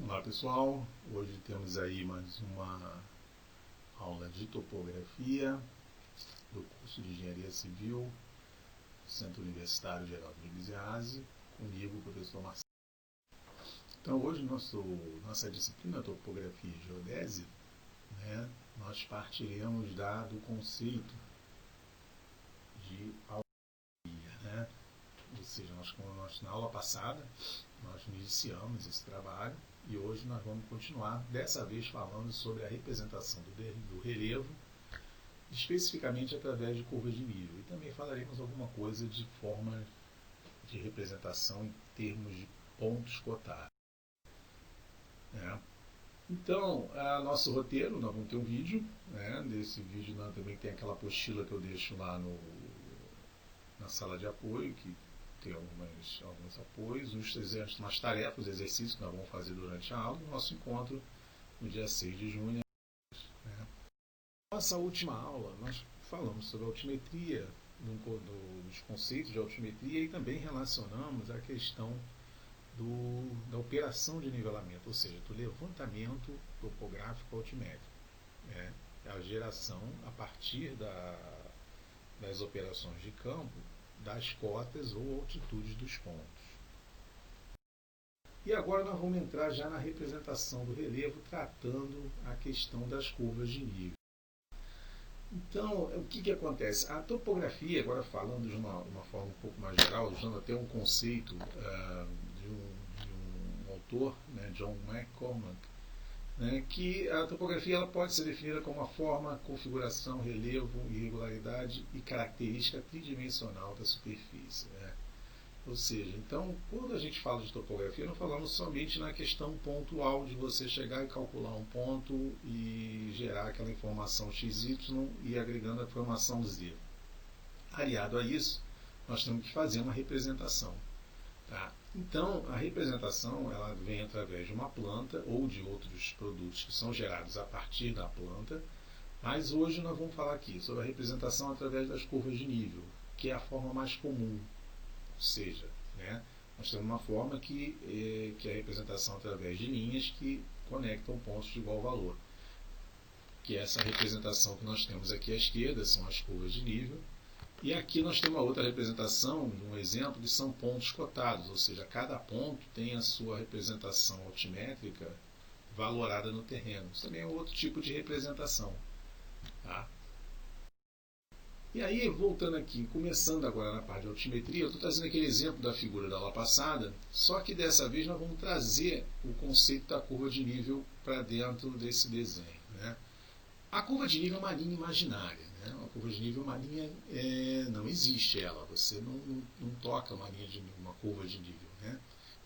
Olá pessoal, hoje temos aí mais uma aula de topografia do curso de Engenharia Civil do Centro Universitário Geraldo de Biziase, comigo, o professor Marcelo. Então hoje nossa disciplina Topografia e Geodésia, nós partiremos do conceito de altura, ou seja, na aula passada nós iniciamos esse trabalho e hoje nós vamos continuar, dessa vez falando sobre a representação do relevo, especificamente através de curvas de nível. E também falaremos alguma coisa de forma de representação em termos de pontos cotados. Então, nosso roteiro, nós vamos ter um vídeo, desse vídeo nós também tem aquela apostila que eu deixo lá na sala de apoio, que tem alguns apoios, umas tarefas, exercícios que nós vamos fazer durante a aula, no nosso encontro no dia 6 de junho. Nossa última aula, nós falamos sobre a altimetria, dos conceitos de altimetria e também relacionamos a questão da operação de nivelamento, ou seja, do levantamento topográfico altimétrico. A geração, a partir das operações de campo, das cotas ou altitudes dos pontos. E agora nós vamos entrar já na representação do relevo, tratando a questão das curvas de nível. Então, o que acontece? A topografia, agora falando de uma forma um pouco mais geral, usando até um conceito de um autor, John McCormack, que a topografia ela pode ser definida como a forma, configuração, relevo, irregularidade e característica tridimensional da superfície. Ou seja, então, quando a gente fala de topografia, não falamos somente na questão pontual de você chegar e calcular um ponto e gerar aquela informação XY e agregando a informação Z. Aliado a isso, nós temos que fazer uma representação. Então, a representação ela vem através de uma planta ou de outros produtos que são gerados a partir da planta, mas hoje nós vamos falar aqui sobre a representação através das curvas de nível, que é a forma mais comum. Ou seja, nós temos uma forma que é a representação através de linhas que conectam pontos de igual valor. Que é essa representação que nós temos aqui à esquerda, são as curvas de nível. E aqui nós temos uma outra representação, um exemplo, que são pontos cotados, ou seja, cada ponto tem a sua representação altimétrica valorada no terreno. Isso também é outro tipo de representação. E aí, voltando aqui, começando agora na parte de altimetria, eu estou trazendo aquele exemplo da figura da aula passada, só que dessa vez nós vamos trazer o conceito da curva de nível para dentro desse desenho. A curva de nível é uma linha imaginária. Uma curva de nível é uma linha, não existe ela, você não toca uma curva de nível.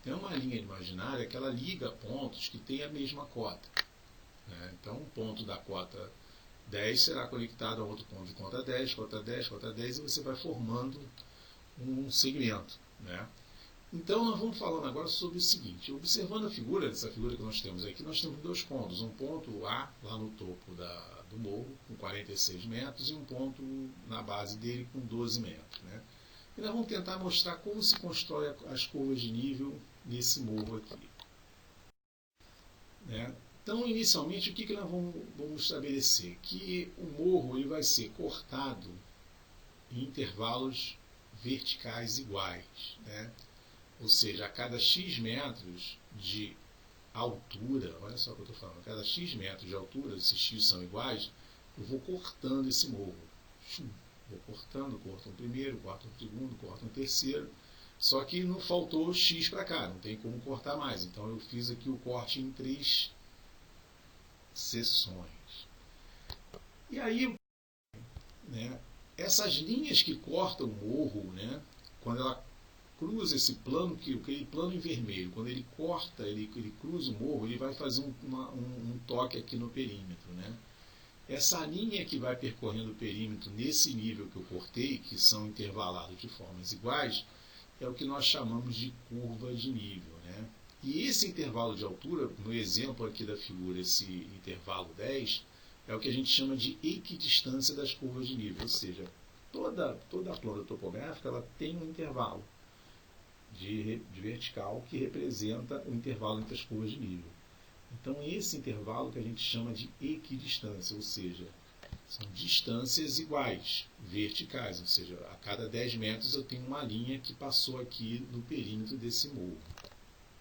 Tem uma linha imaginária que ela liga pontos que têm a mesma cota. Então, um ponto da cota 10 será conectado a outro ponto de cota 10, cota 10, cota 10, e você vai formando um segmento. Então, nós vamos falando agora sobre o seguinte. Observando essa figura que nós temos aqui, nós temos dois pontos. Um ponto A, lá no topo do morro, com 46 metros, e um ponto na base dele, com 12 metros. E nós vamos tentar mostrar como se constrói as curvas de nível nesse morro aqui. Então, inicialmente, o que nós vamos estabelecer? Que o morro ele vai ser cortado em intervalos verticais iguais. Ou seja, a cada X metros de altura, olha só o que eu estou falando, a cada X metros de altura, esses X são iguais, eu vou cortando esse morro. Vou cortando, corto um primeiro, corto um segundo, corto um terceiro. Só que não faltou X para cá, não tem como cortar mais. Então eu fiz aqui o corte em 3 seções. E aí, essas linhas que cortam o morro, quando ela cruza esse plano, aquele plano em vermelho, quando ele corta, ele cruza o morro, ele vai fazer um toque aqui no perímetro. Essa linha que vai percorrendo o perímetro nesse nível que eu cortei, que são intervalados de formas iguais, é o que nós chamamos de curva de nível. E esse intervalo de altura, no exemplo aqui da figura, esse intervalo 10, é o que a gente chama de equidistância das curvas de nível, ou seja, toda a planta topográfica ela tem um intervalo de vertical que representa o intervalo entre as curvas de nível. Então, esse intervalo que a gente chama de equidistância, ou seja, são distâncias iguais, verticais, ou seja, a cada 10 metros eu tenho uma linha que passou aqui no perímetro desse morro,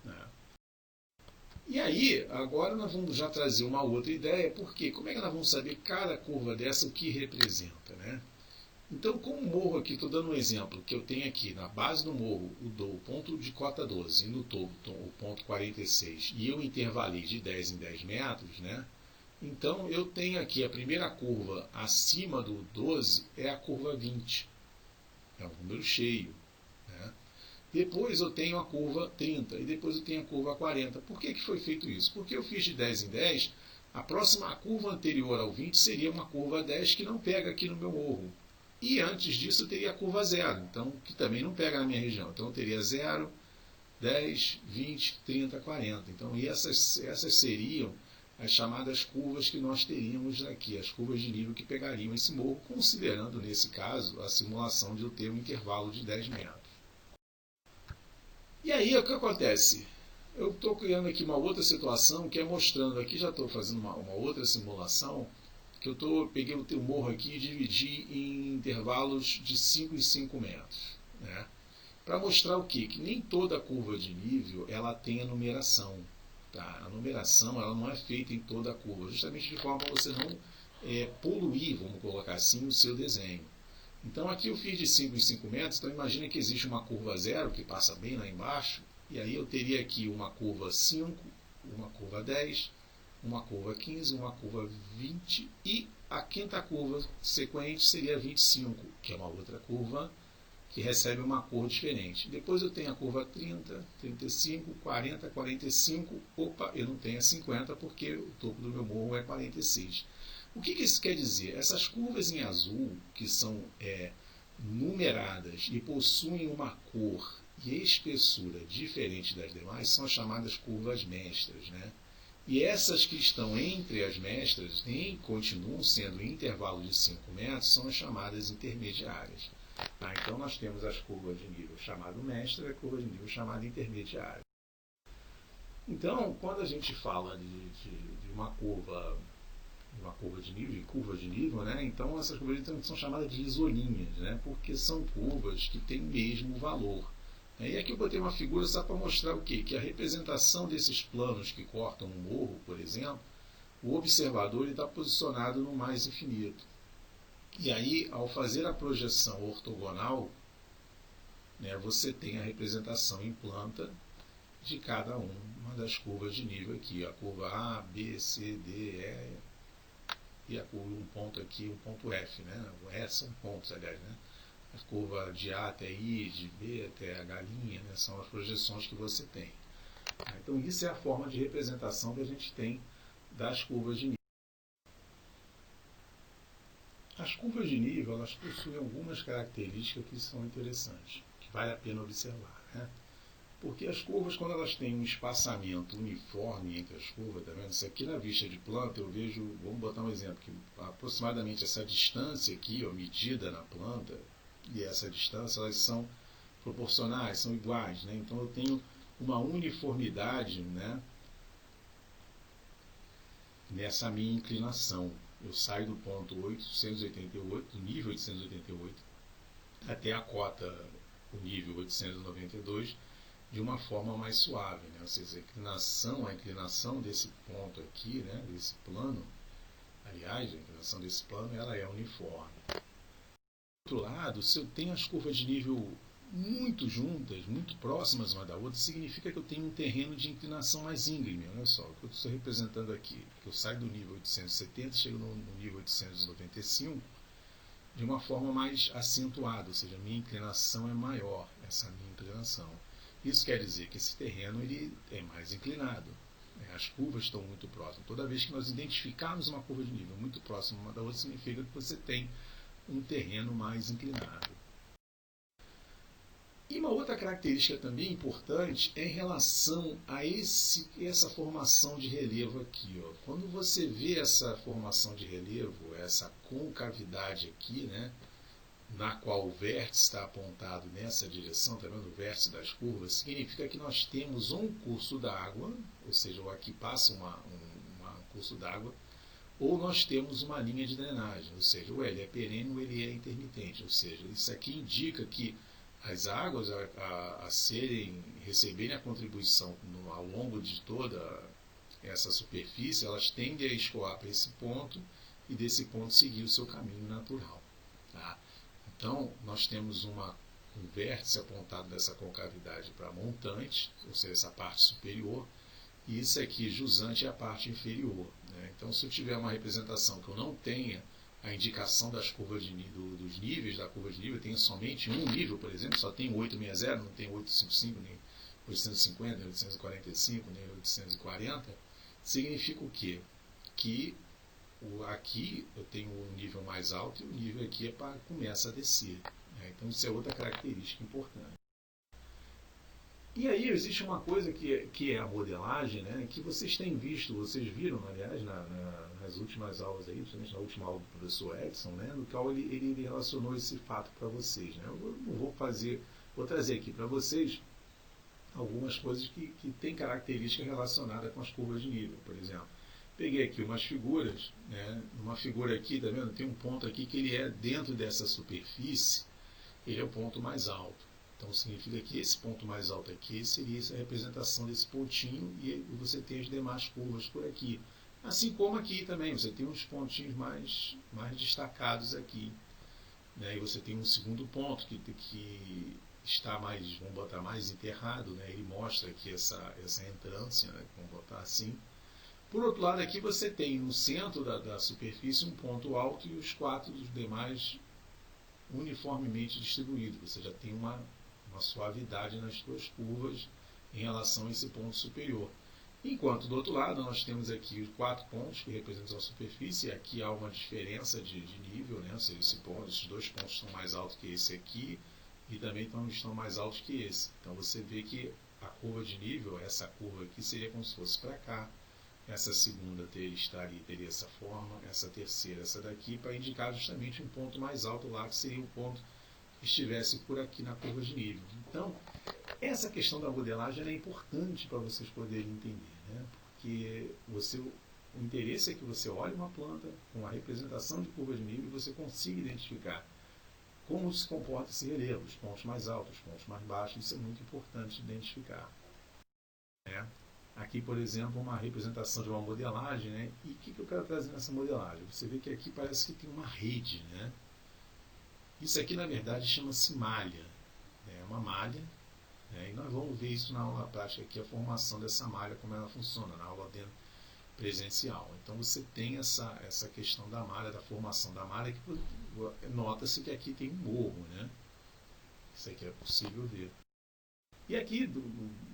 né? E aí, agora nós vamos já trazer uma outra ideia, porque como é que nós vamos saber cada curva dessa o que representa, né? Então, como o morro aqui, estou dando um exemplo, que eu tenho aqui na base do morro o ponto de cota 12 e no topo o ponto 46, e eu intervalei de 10 em 10 metros, né? Então, eu tenho aqui a primeira curva acima do 12 é a curva 20, é um número cheio, né? Depois eu tenho a curva 30 e depois eu tenho a curva 40. Por que foi feito isso? Porque eu fiz de 10 em 10, a curva anterior ao 20 seria uma curva 10 que não pega aqui no meu morro. E antes disso eu teria a curva 0, então, que também não pega na minha região. Então eu teria 0, 10, 20, 30, 40. Então essas seriam as chamadas curvas que nós teríamos aqui, as curvas de nível que pegariam esse morro, considerando, nesse caso, a simulação de eu ter um intervalo de 10 metros. E aí, o que acontece? Eu estou criando aqui uma outra situação que é mostrando, aqui já estou fazendo uma outra simulação, que peguei o teu morro aqui e dividi em intervalos de 5 em 5 metros, né? Para mostrar o quê? Que nem toda curva de nível ela tem a numeração. Tá? A numeração ela não é feita em toda a curva, justamente de forma para você não poluir, vamos colocar assim, o seu desenho. Então aqui eu fiz de 5 em 5 metros, então imagina que existe uma curva 0 que passa bem lá embaixo, e aí eu teria aqui uma curva 5, uma curva 10, uma curva 15, uma curva 20 e a quinta curva sequente seria 25, que é uma outra curva que recebe uma cor diferente. Depois eu tenho a curva 30, 35, 40, 45, opa, eu não tenho a 50 porque o topo do meu morro é 46. O que isso quer dizer? Essas curvas em azul, que são numeradas e possuem uma cor e espessura diferente das demais, são as chamadas curvas mestras, né? E essas que estão entre as mestras, e continuam sendo em intervalo de 5 metros, são as chamadas intermediárias. Tá? Então nós temos as curvas de nível chamado mestra e a curva de nível chamada intermediária. Então, quando a gente fala de uma curva de nível, de curva de nível, né? Então essas curvas são chamadas de isolinhas, né? Porque são curvas que têm o mesmo valor. E aqui eu botei uma figura só para mostrar o quê? Que a representação desses planos que cortam um morro, por exemplo, o observador está posicionado no mais infinito. E aí, ao fazer a projeção ortogonal, né, você tem a representação em planta de cada uma das curvas de nível aqui. A curva A, B, C, D, E e a curva, um ponto aqui, um ponto F. Né? O E são pontos, aliás. Né? A curva de A até I, de B até a galinha, né, são as projeções que você tem. Então, isso é a forma de representação que a gente tem das curvas de nível. As curvas de nível elas possuem algumas características que são interessantes, que vale a pena observar. Né? Porque as curvas, quando elas têm um espaçamento uniforme entre as curvas, tá vendo? Isso aqui na vista de planta eu vejo, vamos botar um exemplo, que aproximadamente essa distância aqui, ó, medida na planta, e essa distância, elas são proporcionais, são iguais, né? Então eu tenho uma uniformidade, né, nessa minha inclinação. Eu saio do ponto 888, do nível 888, até a cota, o nível 892, de uma forma mais suave, né? Ou seja, a inclinação desse ponto aqui, né, desse plano, aliás, a inclinação desse plano, ela é uniforme. Do outro lado, se eu tenho as curvas de nível muito juntas, muito próximas uma da outra, significa que eu tenho um terreno de inclinação mais íngreme. Olha só, o que eu estou representando aqui, que eu saio do nível 870 e chego no nível 895 de uma forma mais acentuada, ou seja, a minha inclinação é maior, essa minha inclinação. Isso quer dizer que esse terreno ele é mais inclinado. As curvas estão muito próximas. Toda vez que nós identificarmos uma curva de nível muito próxima uma da outra, significa que você tem um terreno mais inclinado. E uma outra característica também importante é em relação a essa formação de relevo aqui. Ó. Quando você vê essa formação de relevo, essa concavidade aqui, né, na qual o vértice está apontado nessa direção, tá vendo? O vértice das curvas, significa que nós temos um curso d'água, ou seja, aqui passa um curso d'água, ou nós temos uma linha de drenagem, ou seja, ou ele é perene ou ele é intermitente, ou seja, isso aqui indica que as águas receberem a contribuição ao longo de toda essa superfície, elas tendem a escoar para esse ponto e desse ponto seguir o seu caminho natural. Tá? Então, nós temos um vértice apontado dessa concavidade para montante, ou seja, essa parte superior, e isso aqui, jusante, é a parte inferior. Né? Então, se eu tiver uma representação que eu não tenha a indicação das curvas dos níveis da curva de nível, eu tenho somente um nível, por exemplo, só tem 860, não tem 855, nem 850, nem 845, nem 840, significa o quê? Que aqui eu tenho um nível mais alto e o nível aqui começa a descer. Né? Então isso é outra característica importante. E aí existe uma coisa que é a modelagem, né? Que vocês têm visto, vocês viram, aliás, nas últimas aulas aí, principalmente na última aula do professor Edson, né? No qual ele relacionou esse fato para vocês. Né? Eu vou trazer aqui para vocês algumas coisas que têm característica relacionada com as curvas de nível, por exemplo. Peguei aqui umas figuras, né? Uma figura aqui, tá vendo? Tem um ponto aqui que ele é dentro dessa superfície, ele é o ponto mais alto. Então significa que esse ponto mais alto aqui seria essa representação desse pontinho e você tem as demais curvas por aqui. Assim como aqui também, você tem uns pontinhos mais destacados aqui. Né? E você tem um segundo ponto que está mais, vamos botar, mais enterrado, né? Ele mostra aqui essa entrância, né? Vamos botar assim. Por outro lado, aqui você tem no centro da superfície um ponto alto e os quatro dos demais uniformemente distribuídos. Você já tem uma suavidade nas suas curvas em relação a esse ponto superior. Enquanto do outro lado nós temos aqui os quatro pontos que representam a superfície, e aqui há uma diferença de nível, né? Ou seja, esses dois pontos estão mais altos que esse aqui e também estão mais altos que esse. Então você vê que a curva de nível, essa curva aqui seria como se fosse para cá. Essa segunda teria essa forma, essa terceira, essa daqui, para indicar justamente um ponto mais alto lá, que seria o ponto que estivesse por aqui na curva de nível. Então, essa questão da modelagem é importante para vocês poderem entender, né? Porque o interesse é que você olhe uma planta com a representação de curva de nível e você consiga identificar como se comporta esse relevo, os pontos mais altos, os pontos mais baixos, isso é muito importante de identificar. Né? Aqui, por exemplo, uma representação de uma modelagem, né? E o que eu quero trazer nessa modelagem? Você vê que aqui parece que tem uma rede, né? Isso aqui, na verdade, chama-se malha. É uma malha, né? E nós vamos ver isso na aula prática aqui, a formação dessa malha, como ela funciona, na aula presencial. Então você tem essa questão da malha, da formação da malha, que nota-se que aqui tem um morro, né? Isso aqui é possível ver. E aqui,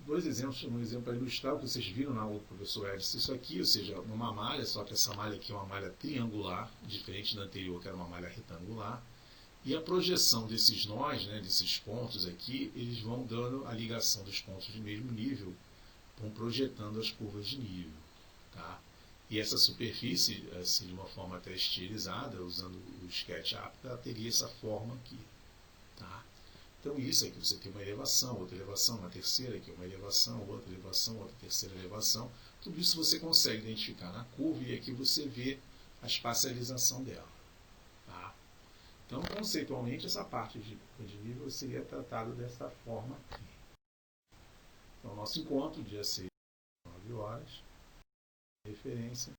dois exemplos, um exemplo para ilustrar o que vocês viram na aula do professor Edson, isso aqui, ou seja, uma malha, só que essa malha aqui é uma malha triangular, diferente da anterior, que era uma malha retangular, e a projeção desses nós, né, desses pontos aqui, eles vão dando a ligação dos pontos de mesmo nível, vão projetando as curvas de nível. Tá? E essa superfície, assim, de uma forma até estilizada, usando o SketchUp, ela teria essa forma aqui. Tá? Então isso aqui, você tem uma elevação, outra elevação, uma terceira aqui, uma elevação, outra terceira elevação. Tudo isso você consegue identificar na curva e aqui você vê a espacialização dela. Tá? Então, conceitualmente, essa parte de nível seria tratada dessa forma aqui. Então, nosso encontro, dia 6, 9 horas, referência.